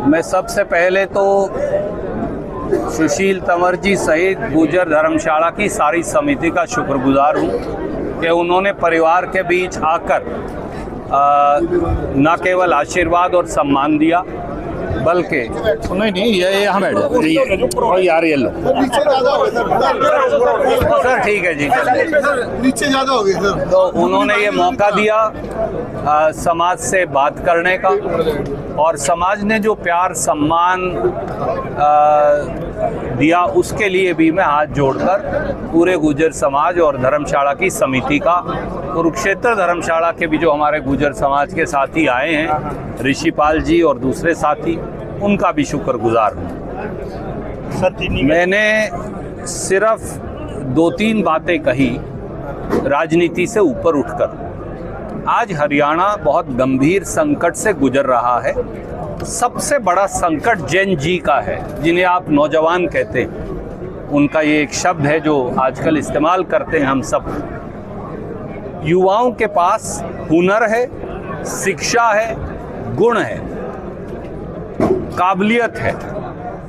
मैं सबसे पहले तो सुशील तंवर जी सहित गुर्जर धर्मशाला की सारी समिति का शुक्रगुजार हूँ कि उन्होंने परिवार के बीच आकर न केवल आशीर्वाद और सम्मान दिया बल्कि नहीं ये यहाँ बैठ यार ये लो सर ठीक है जी नीचे ज्यादा हो गए सर। तो उन्होंने ये मौका दिया समाज से बात करने का और समाज ने जो प्यार सम्मान दिया उसके लिए भी मैं हाथ जोड़कर पूरे गुर्जर समाज और धर्मशाला की समिति का, कुरुक्षेत्र धर्मशाला के भी जो हमारे गुर्जर समाज के साथी आए हैं ऋषिपाल जी और दूसरे साथी, उनका भी शुक्रगुजार हूँ। मैंने सिर्फ 2-3 बातें कही राजनीति से ऊपर उठकर। आज हरियाणा बहुत गंभीर संकट से गुजर रहा है। सबसे बड़ा संकट जैन जी का है, जिन्हें आप नौजवान कहते हैं। उनका ये एक शब्द है जो आजकल इस्तेमाल करते हैं हम सब। युवाओं के पास हुनर है, शिक्षा है, गुण है, काबिलियत है,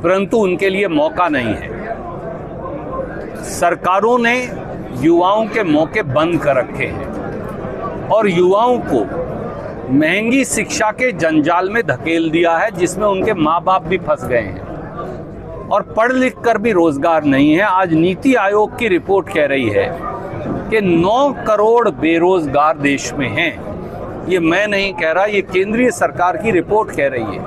परंतु उनके लिए मौका नहीं है। सरकारों ने युवाओं के मौके बंद कर रखे हैं और युवाओं को महंगी शिक्षा के जंजाल में धकेल दिया है, जिसमें उनके माँ बाप भी फंस गए हैं और पढ़ लिख कर भी रोजगार नहीं है। आज नीति आयोग की रिपोर्ट कह रही है कि 9 करोड़ बेरोजगार देश में हैं। ये मैं नहीं कह रहा, ये केंद्रीय सरकार की रिपोर्ट कह रही है।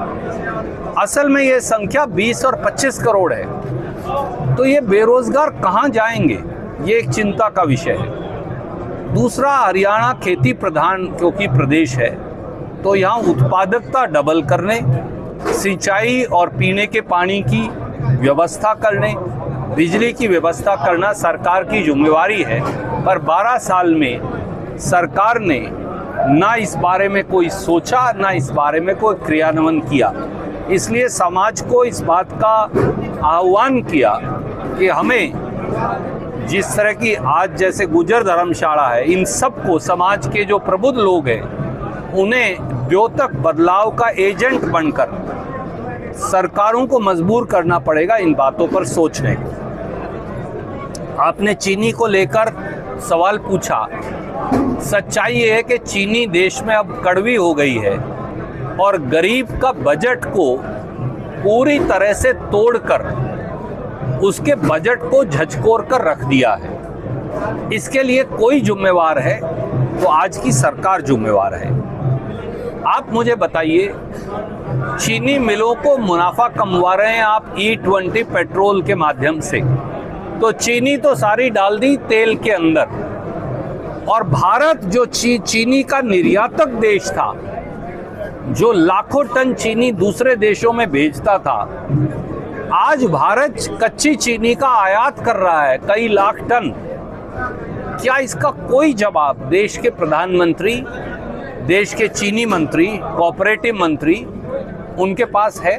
असल में ये संख्या 20 और 25 करोड़ है। तो ये बेरोजगार कहाँ जाएंगे, ये एक चिंता का विषय है। दूसरा, हरियाणा खेती प्रधान क्योंकि प्रदेश है, तो यहाँ उत्पादकता डबल करने, सिंचाई और पीने के पानी की व्यवस्था करने, बिजली की व्यवस्था करना सरकार की जिम्मेवारी है। पर 12 साल में सरकार ने ना इस बारे में कोई सोचा, ना इस बारे में कोई क्रियान्वयन किया। इसलिए समाज को इस बात का आह्वान किया कि हमें जिस तरह की आज जैसे गुर्जर धर्मशाला है, इन सबको समाज के जो प्रबुद्ध लोग हैं उन्हें द्योतक बदलाव का एजेंट बनकर सरकारों को मजबूर करना पड़ेगा इन बातों पर सोचने। आपने चीनी को लेकर सवाल पूछा। सच्चाई ये है कि चीनी देश में अब कड़वी हो गई है और गरीब का बजट को पूरी तरह से तोड़कर उसके बजट को झचकोर कर रख दिया है। इसके लिए कोई जिम्मेवार है तो आज की सरकार जिम्मेवार है। आप मुझे बताइए, चीनी मिलों को मुनाफा कमवा रहे हैं आप E20 पेट्रोल के माध्यम से, तो चीनी तो सारी डाल दी तेल के अंदर। और भारत जो चीनी का निर्यातक देश था, जो लाखों टन चीनी दूसरे देशों में भेजता था, आज भारत कच्ची चीनी का आयात कर रहा है कई लाख टन। क्या इसका कोई जवाब देश के प्रधानमंत्री, देश के चीनी मंत्री, कोऑपरेटिव मंत्री उनके पास है?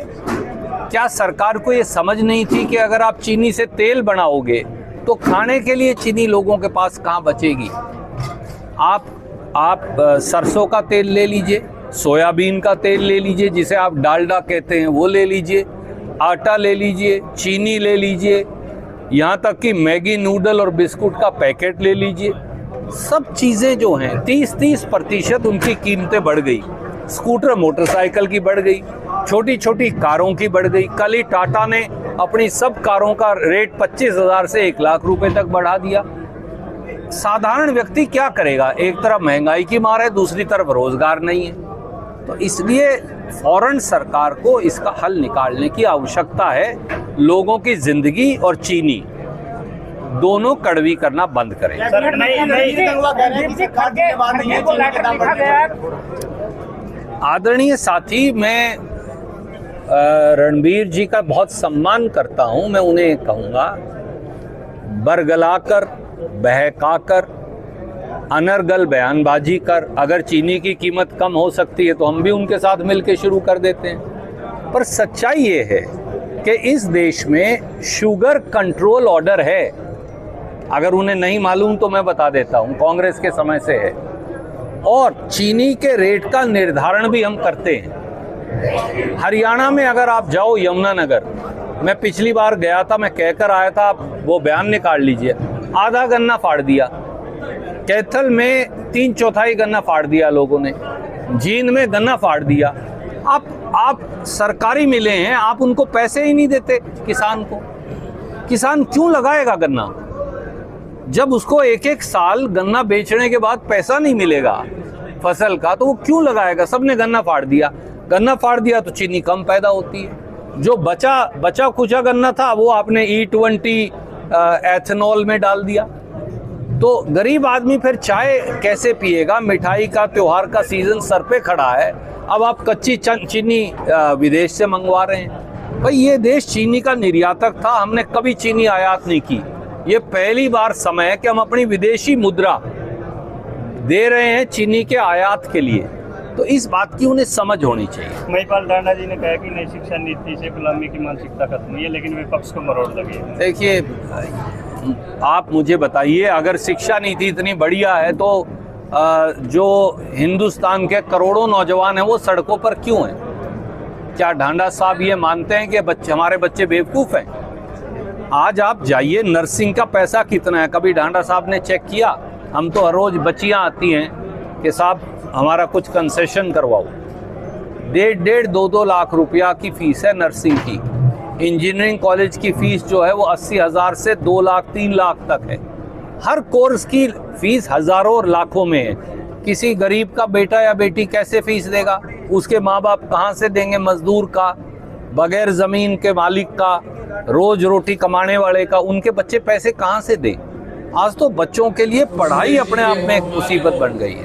क्या सरकार को ये समझ नहीं थी कि अगर आप चीनी से तेल बनाओगे तो खाने के लिए चीनी लोगों के पास कहाँ बचेगी? आप सरसों का तेल ले लीजिए, सोयाबीन का तेल ले लीजिए जिसे आप डालडा कहते हैं, वो ले लीजिए, आटा ले लीजिए, चीनी ले लीजिए, यहाँ तक कि मैगी नूडल और बिस्कुट का पैकेट ले लीजिए। सब चीज़ें जो हैं 30% उनकी कीमतें बढ़ गई। स्कूटर मोटरसाइकिल की बढ़ गई, छोटी छोटी कारों की बढ़ गई। कल ही टाटा ने अपनी सब कारों का रेट 25,000 से 1 लाख रुपए तक बढ़ा दिया। साधारण व्यक्ति क्या करेगा? एक तरफ महंगाई की मार है, दूसरी तरफ रोजगार नहीं है। तो इसलिए फौरन सरकार को इसका हल निकालने की आवश्यकता है। लोगों की जिंदगी और चीनी दोनों कड़वी करना बंद करें। आदरणीय साथी, मैं रणबीर जी का बहुत सम्मान करता हूं। मैं उन्हें कहूंगा, बरगलाकर, बहकाकर, अनर्गल बयानबाजी कर, अगर चीनी की कीमत कम हो सकती है तो हम भी उनके साथ मिलकर शुरू कर देते हैं। पर सच्चाई ये है कि इस देश में शुगर कंट्रोल ऑर्डर है। अगर उन्हें नहीं मालूम तो मैं बता देता हूं, कांग्रेस के समय से है। और चीनी के रेट का निर्धारण भी हम करते हैं। हरियाणा में अगर आप जाओ यमुनानगर, मैं पिछली बार गया था, मैं कहकर आया था, आप वो बयान निकाल लीजिए, आधा गन्ना फाड़ दिया। कैथल में 3/4 गन्ना फाड़ दिया लोगों ने, जींद में गन्ना फाड़ दिया। आप सरकारी मिले हैं, आप उनको पैसे ही नहीं देते किसान को। किसान क्यों लगाएगा गन्ना जब उसको एक एक साल गन्ना बेचने के बाद पैसा नहीं मिलेगा फसल का, तो वो क्यों लगाएगा? सबने गन्ना फाड़ दिया। गन्ना फाड़ दिया तो चीनी कम पैदा होती है। जो बचा कुचा गन्ना था वो आपने E20 एथेनॉल में डाल दिया। तो गरीब आदमी फिर चाय कैसे पिएगा? मिठाई का त्योहार का सीजन सर पे खड़ा है, अब आप कच्ची चीनी विदेश से मंगवा रहे हैं। भाई ये देश चीनी का निर्यातक था, हमने कभी चीनी आयात नहीं की। ये पहली बार समय है कि हम अपनी विदेशी मुद्रा दे रहे हैं चीनी के आयात के लिए, तो इस बात की उन्हें समझ होनी चाहिए। महिपाल ढांडा जी ने कहा कि नई शिक्षा नीति से गुलामी की मानसिकता खत्म हुई है, लेकिन विपक्ष को मरोड़ लगी है। देखिए, आप मुझे बताइए, अगर शिक्षा नीति इतनी बढ़िया है तो जो हिंदुस्तान के करोड़ों नौजवान हैं वो सड़कों पर क्यों हैं? क्या ढांडा साहब ये मानते हैं कि हमारे बच्चे बेवकूफ़ हैं? आज आप जाइए, नर्सिंग का पैसा कितना है, कभी ढांडा साहब ने चेक किया? हम तो हर रोज बच्चियां आती हैं कि साहब हमारा कुछ कंसेशन करवाओ। 1.5-2 लाख रुपया की फीस है नर्सिंग की। इंजीनियरिंग कॉलेज की फीस जो है वो 80,000 से 2 लाख 3 लाख तक है। हर कोर्स की फीस हजारों और लाखों में है। किसी गरीब का बेटा या बेटी कैसे फीस देगा? उसके माँ बाप कहाँ से देंगे? मजदूर का, बगैर जमीन के मालिक का, रोज रोटी कमाने वाले का, उनके बच्चे पैसे कहाँ से दें? आज तो बच्चों के लिए पढ़ाई अपने आप में एक मुसीबत बन गई है।